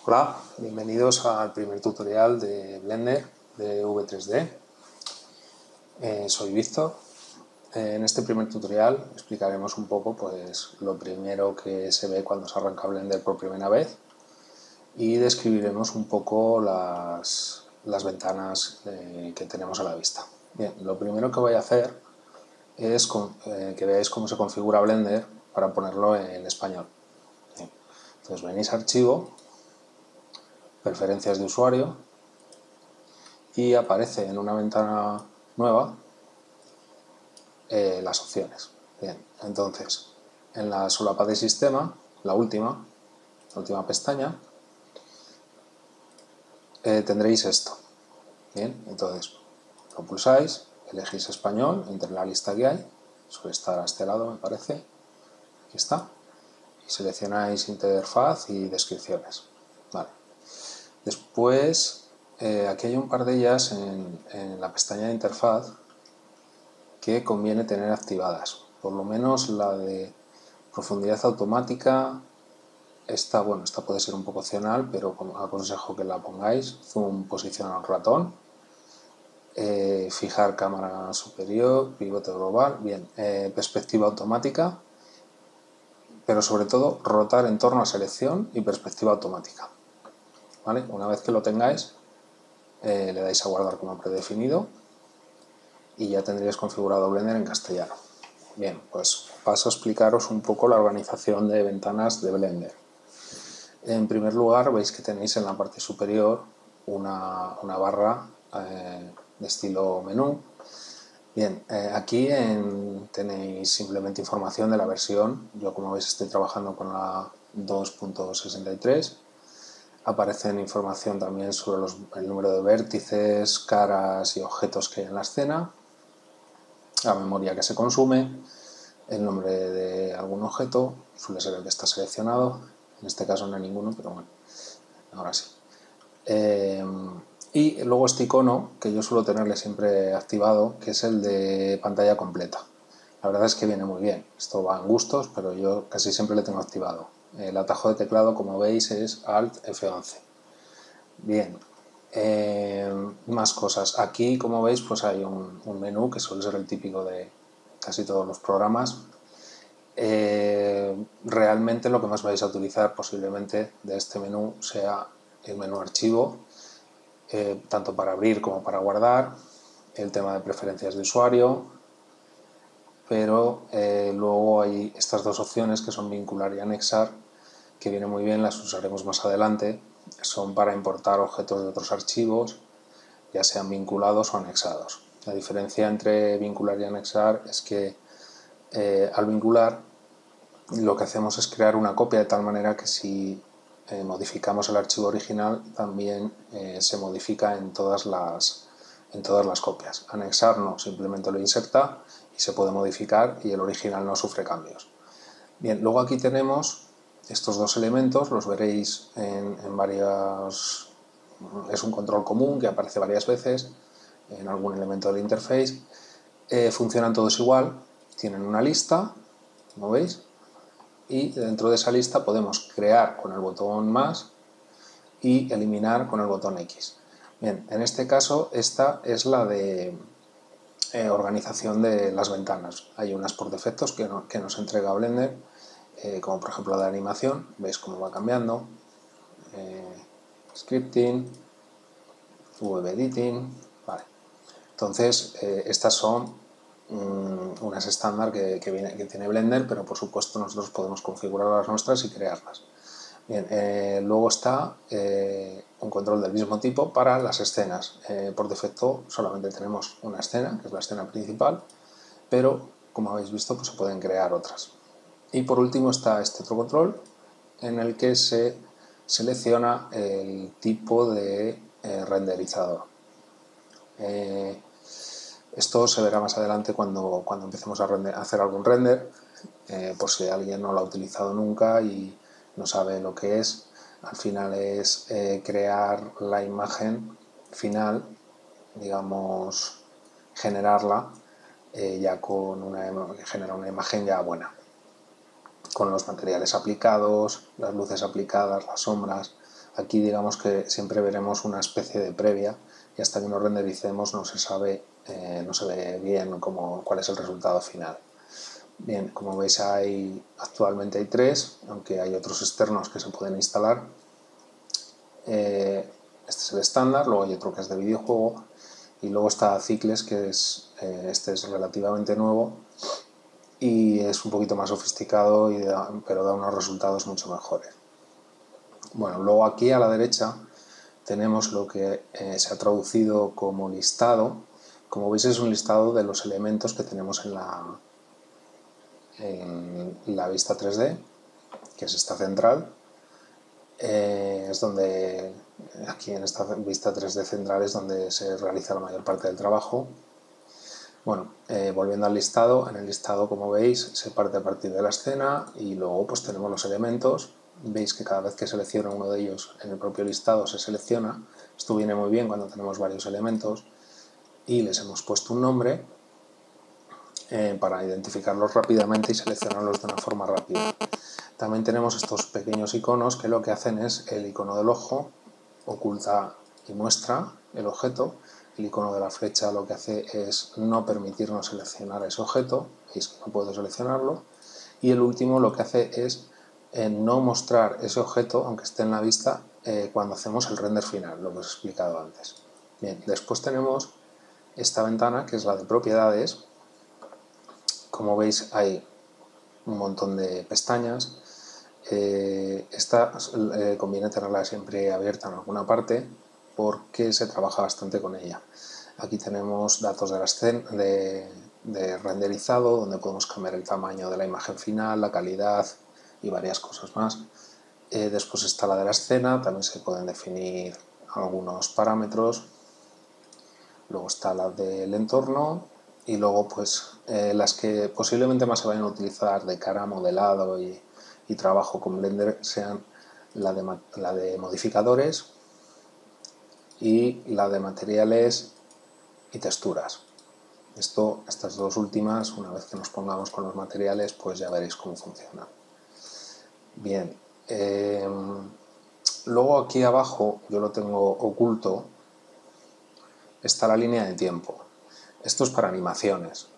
Hola, bienvenidos al primer tutorial de Blender de V3D. Soy Víctor. En este primer tutorial explicaremos un poco lo primero que se ve cuando se arranca Blender por primera vez y describiremos un poco las ventanas que tenemos a la vista. Bien, lo primero que voy a hacer es que veáis cómo se configura Blender para ponerlo en español. Bien, entonces venís a Archivo, Preferencias de usuario y aparece en una ventana nueva las opciones. Bien, entonces en la solapa de sistema, la última pestaña, tendréis esto. Bien, entonces lo pulsáis, elegís español entre la lista que hay, suele estar a este lado me parece, aquí está, y seleccionáis interfaz y descripciones. Vale. Después, aquí hay un par de ellas en la pestaña de interfaz que conviene tener activadas. Por lo menos la de profundidad automática, esta puede ser un poco opcional, pero aconsejo que la pongáis. Zoom, posición al ratón. Fijar cámara superior, pivote global. Bien, perspectiva automática, pero sobre todo rotar en torno a selección y perspectiva automática. ¿Vale? Una vez que lo tengáis, le dais a guardar como predefinido y ya tendríais configurado Blender en castellano. Bien, pues paso a explicaros un poco la organización de ventanas de Blender. En primer lugar, veis que tenéis en la parte superior una barra de estilo menú. Bien, aquí tenéis simplemente información de la versión. Yo, como veis, estoy trabajando con la 2.63. Aparecen información también sobre el número de vértices, caras y objetos que hay en la escena, la memoria que se consume, el nombre de algún objeto, suele ser el que está seleccionado, en este caso no hay ninguno, pero bueno, ahora sí. Y luego este icono, que yo suelo tenerle siempre activado, que es el de pantalla completa. La verdad es que viene muy bien, esto va en gustos, pero yo casi siempre le tengo activado. El atajo de teclado, como veis, es Alt F11. Bien, más cosas. Aquí, como veis, pues hay un menú que suele ser el típico de casi todos los programas. Realmente lo que más vais a utilizar posiblemente de este menú sea el menú archivo, tanto para abrir como para guardar, el tema de preferencias de usuario, pero luego hay estas dos opciones que son vincular y anexar, que vienen muy bien, las usaremos más adelante. Son para importar objetos de otros archivos, ya sean vinculados o anexados. La diferencia entre vincular y anexar es que al vincular lo que hacemos es crear una copia de tal manera que si modificamos el archivo original también se modifica en todas las copias. Anexar no, simplemente lo inserta y se puede modificar y el original no sufre cambios. Bien, luego aquí tenemos estos dos elementos, los veréis en varias... Es un control común que aparece varias veces en algún elemento del interface. Funcionan todos igual, tienen una lista, como veis, y dentro de esa lista podemos crear con el botón más y eliminar con el botón X. Bien, en este caso esta es la de organización de las ventanas. Hay unas por defectos que nos entrega Blender, como por ejemplo la de animación, veis cómo va cambiando, scripting, web editing, vale. Entonces estas son unas estándar que tiene Blender, pero por supuesto nosotros podemos configurar las nuestras y crearlas. Bien, luego está un control del mismo tipo para las escenas. Por defecto solamente tenemos una escena, que es la escena principal, pero como habéis visto pues se pueden crear otras. Y por último está este otro control en el que se selecciona el tipo de renderizador. Esto se verá más adelante cuando empecemos a hacer algún render, por si alguien no lo ha utilizado nunca y no sabe lo que es. Al final es crear la imagen final, digamos, generarla ya genera una imagen ya buena, con los materiales aplicados, las luces aplicadas, las sombras. Aquí digamos que siempre veremos una especie de previa y hasta que no rendericemos no se ve bien cuál es el resultado final. Bien, como veis actualmente hay 3, aunque hay otros externos que se pueden instalar. Este es el estándar, luego hay otro que es de videojuego y luego está Cycles, que este es relativamente nuevo y es un poquito más sofisticado, pero da unos resultados mucho mejores. Bueno, luego aquí a la derecha tenemos lo que se ha traducido como listado. Como veis es un listado de los elementos que tenemos en la vista 3D, que es esta central. Es donde, aquí en esta vista 3D central es donde se realiza la mayor parte del trabajo. Bueno, volviendo al listado, en el listado, como veis, se parte a partir de la escena y luego pues tenemos los elementos. Veis que cada vez que selecciono uno de ellos en el propio listado se selecciona. Esto viene muy bien cuando tenemos varios elementos y les hemos puesto un nombre para identificarlos rápidamente y seleccionarlos de una forma rápida. También tenemos estos pequeños iconos que lo que hacen es el icono del ojo oculta y muestra el objeto. El icono de la flecha lo que hace es no permitirnos seleccionar ese objeto, veis que no puedo seleccionarlo, y el último lo que hace es no mostrar ese objeto, aunque esté en la vista, cuando hacemos el render final, lo que os he explicado antes. Bien, después tenemos esta ventana que es la de propiedades. Como veis hay un montón de pestañas. Esta conviene tenerla siempre abierta en alguna parte porque se trabaja bastante con ella. Aquí tenemos datos de la escena, de renderizado, donde podemos cambiar el tamaño de la imagen final, la calidad y varias cosas más. Después está la de la escena, también se pueden definir algunos parámetros. Luego está la del entorno y luego pues las que posiblemente más se vayan a utilizar de cara a modelado y trabajo con Blender sean la de modificadores y la de materiales y texturas. Estas dos últimas, una vez que nos pongamos con los materiales, pues ya veréis cómo funciona. Bien, luego aquí abajo yo lo tengo oculto, está la línea de tiempo. Esto es para animaciones.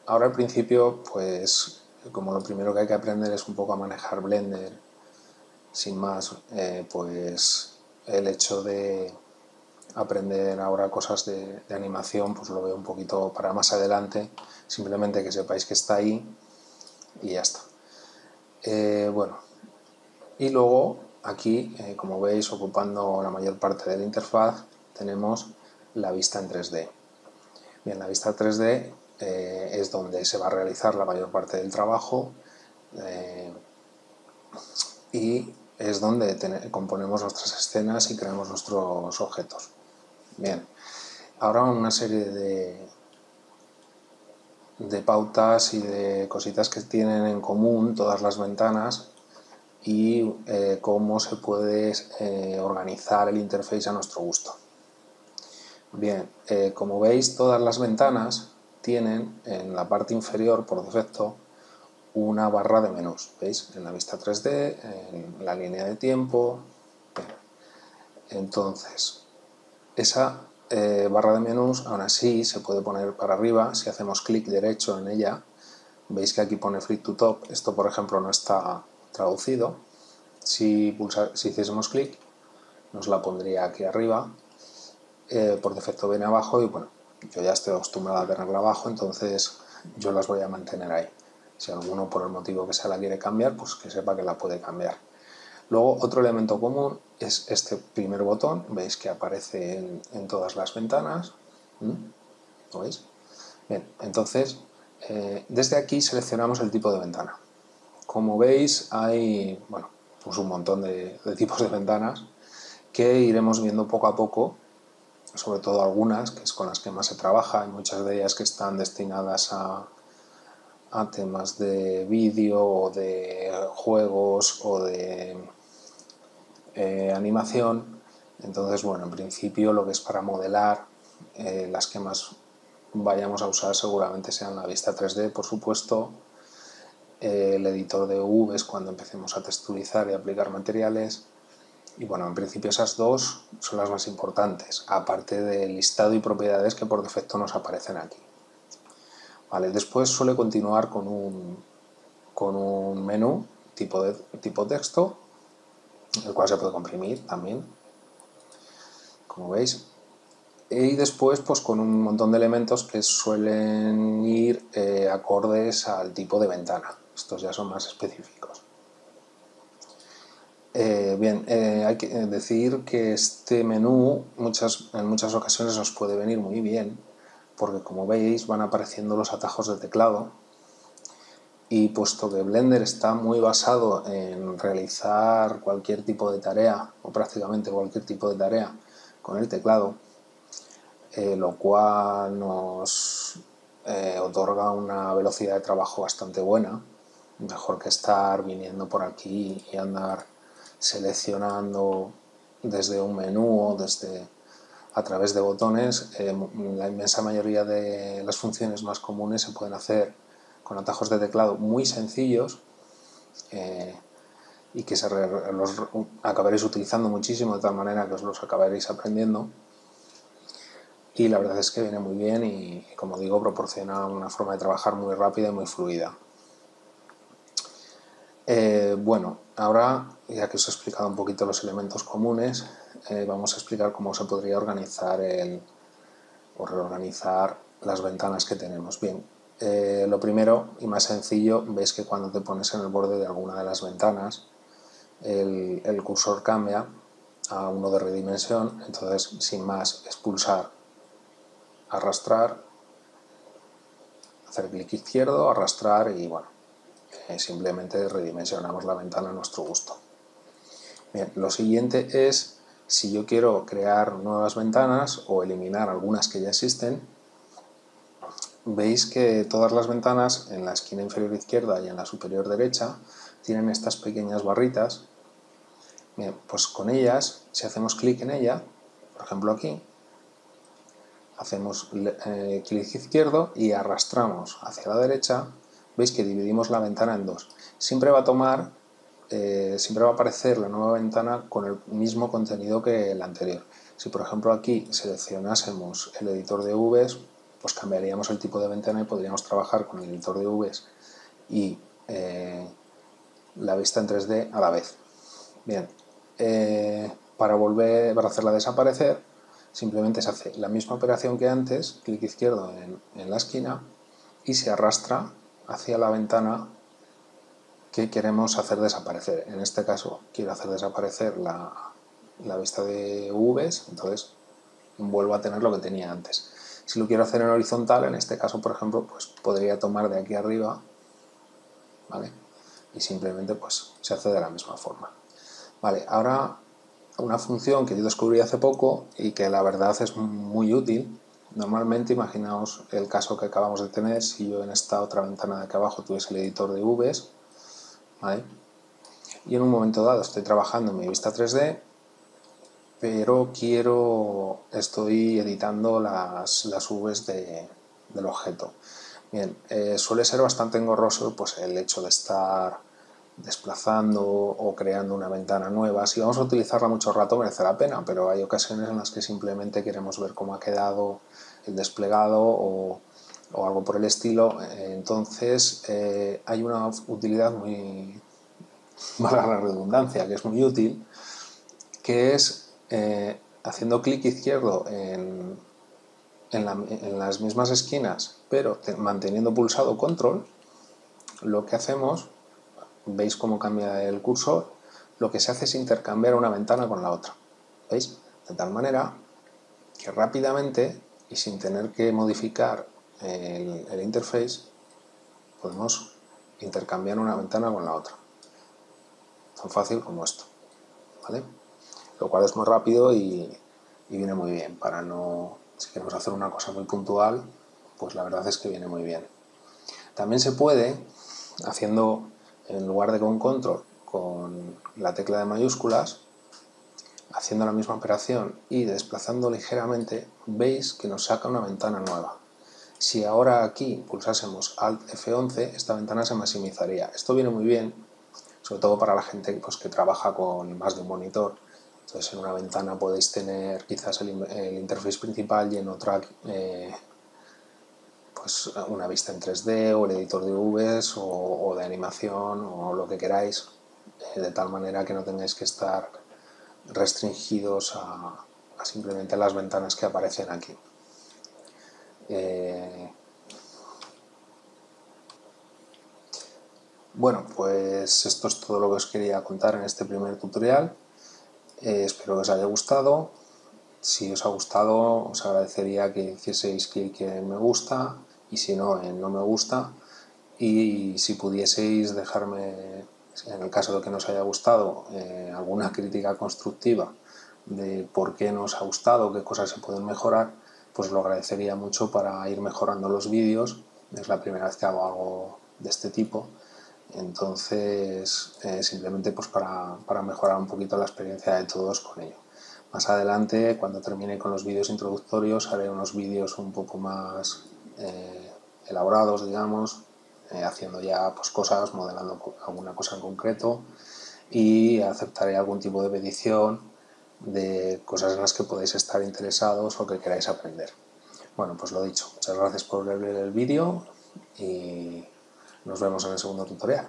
Ahora al principio, pues como lo primero que hay que aprender es un poco a manejar Blender, sin más, pues el hecho de aprender ahora cosas de animación, pues lo veo un poquito para más adelante, simplemente que sepáis que está ahí y ya está. Bueno, y luego aquí, como veis, ocupando la mayor parte de la interfaz, tenemos la vista en 3D. Bien, la vista 3D es donde se va a realizar la mayor parte del trabajo y es donde componemos nuestras escenas y creamos nuestros objetos. Bien, ahora una serie de pautas y de cositas que tienen en común todas las ventanas y cómo se puede organizar el interface a nuestro gusto. Bien, como veis, todas las ventanas tienen en la parte inferior, por defecto, una barra de menús. ¿Veis? En la vista 3D, en la línea de tiempo. Bien. Entonces, esa barra de menús aún así se puede poner para arriba si hacemos clic derecho en ella. Veis que aquí pone Flip to Top. Esto, por ejemplo, no está traducido. Si hiciésemos clic, nos la pondría aquí arriba. Por defecto viene abajo y bueno, yo ya estoy acostumbrado a tenerla abajo, entonces yo las voy a mantener ahí. Si alguno por el motivo que sea la quiere cambiar, pues que sepa que la puede cambiar. Luego otro elemento común es este primer botón, veis que aparece en todas las ventanas. ¿Lo veis? Bien, entonces desde aquí seleccionamos el tipo de ventana. Como veis hay pues un montón de tipos de ventanas que iremos viendo poco a poco, sobre todo algunas, que es con las que más se trabaja. Hay muchas de ellas que están destinadas a temas de vídeo o de juegos o de animación. Entonces, bueno, en principio lo que es para modelar, las que más vayamos a usar seguramente sean la vista 3D, por supuesto, el editor de UV es cuando empecemos a texturizar y aplicar materiales, Y bueno, en principio esas dos son las más importantes, aparte del listado y propiedades que por defecto nos aparecen aquí. Vale, después suele continuar con un menú tipo texto, el cual se puede comprimir también, como veis. Y después pues con un montón de elementos que suelen ir acordes al tipo de ventana. Estos ya son más específicos. Bien, hay que decir que este menú en muchas ocasiones nos puede venir muy bien, porque como veis van apareciendo los atajos de teclado, y puesto que Blender está muy basado en realizar cualquier tipo de tarea, o prácticamente cualquier tipo de tarea con el teclado, lo cual nos otorga una velocidad de trabajo bastante buena, mejor que estar viniendo por aquí y andar seleccionando desde un menú o a través de botones. La inmensa mayoría de las funciones más comunes se pueden hacer con atajos de teclado muy sencillos y que los acabaréis utilizando muchísimo, de tal manera que os los acabaréis aprendiendo. Y la verdad es que viene muy bien y, como digo, proporciona una forma de trabajar muy rápida y muy fluida. Bueno, ahora, ya que os he explicado un poquito los elementos comunes, vamos a explicar cómo se podría organizar o reorganizar las ventanas que tenemos. Bien, lo primero y más sencillo, veis que cuando te pones en el borde de alguna de las ventanas, el cursor cambia a uno de redimensión. Entonces, sin más, es pulsar, arrastrar, hacer clic izquierdo, arrastrar y bueno, simplemente redimensionamos la ventana a nuestro gusto. Bien, lo siguiente es, si yo quiero crear nuevas ventanas o eliminar algunas que ya existen, veis que todas las ventanas en la esquina inferior izquierda y en la superior derecha tienen estas pequeñas barritas. Bien, pues con ellas, si hacemos clic en ella, por ejemplo aquí, hacemos clic izquierdo y arrastramos hacia la derecha, veis que dividimos la ventana en dos. Siempre va a aparecer la nueva ventana con el mismo contenido que la anterior. Si por ejemplo aquí seleccionásemos el editor de UVs, pues cambiaríamos el tipo de ventana y podríamos trabajar con el editor de UVs y la vista en 3D a la vez. Bien, para hacerla desaparecer, simplemente se hace la misma operación que antes, clic izquierdo en la esquina, y se arrastra hacia la ventana que queremos hacer desaparecer. En este caso quiero hacer desaparecer la vista de UVs, entonces vuelvo a tener lo que tenía antes. Si lo quiero hacer en horizontal, en este caso, por ejemplo, pues podría tomar de aquí arriba, ¿vale? Y simplemente pues se hace de la misma forma. Vale, ahora una función que yo descubrí hace poco y que la verdad es muy útil. Normalmente, imaginaos el caso que acabamos de tener, si yo en esta otra ventana de aquí abajo tuviese el editor de UVs, ¿vale? Y en un momento dado estoy trabajando en mi vista 3D, pero estoy editando las UVs del objeto. Bien, suele ser bastante engorroso pues, el hecho de estar desplazando o creando una ventana nueva. Si vamos a utilizarla mucho rato merece la pena, pero hay ocasiones en las que simplemente queremos ver cómo ha quedado el desplegado o algo por el estilo. Entonces hay una utilidad muy, valga la redundancia, que es muy útil, que es haciendo clic izquierdo en las mismas esquinas, pero manteniendo pulsado control, lo que hacemos, veis cómo cambia el cursor, lo que se hace es intercambiar una ventana con la otra, ¿veis? De tal manera que rápidamente y sin tener que modificar el interface podemos intercambiar una ventana con la otra, tan fácil como esto, ¿vale? Lo cual es muy rápido y viene muy bien para si queremos hacer una cosa muy puntual, pues la verdad es que viene muy bien. También se puede, haciendo, en lugar de con control, con la tecla de mayúsculas, haciendo la misma operación y desplazando ligeramente, veis que nos saca una ventana nueva. Si ahora aquí pulsásemos Alt F11, esta ventana se maximizaría. Esto viene muy bien, sobre todo para la gente pues, que trabaja con más de un monitor Entonces en una ventana podéis tener quizás el interface principal y en otra pues una vista en 3D o el editor de UVs o de animación o lo que queráis, de tal manera que no tengáis que estar restringidos a simplemente las ventanas que aparecen aquí. Bueno, pues esto es todo lo que os quería contar en este primer tutorial. Espero que os haya gustado. Si os ha gustado, os agradecería que hicieseis clic en me gusta y si no, en no me gusta. Y si pudieseis dejarme, en el caso de que no os haya gustado, alguna crítica constructiva de por qué no os ha gustado, qué cosas se pueden mejorar, pues lo agradecería mucho para ir mejorando los vídeos. Es la primera vez que hago algo de este tipo, entonces simplemente pues para mejorar un poquito la experiencia de todos con ello. Más adelante, cuando termine con los vídeos introductorios, haré unos vídeos un poco más elaborados, digamos, haciendo ya pues cosas, modelando alguna cosa en concreto, y aceptaré algún tipo de petición de cosas en las que podéis estar interesados o que queráis aprender. Bueno, pues lo dicho, muchas gracias por ver el vídeo y nos vemos en el segundo tutorial.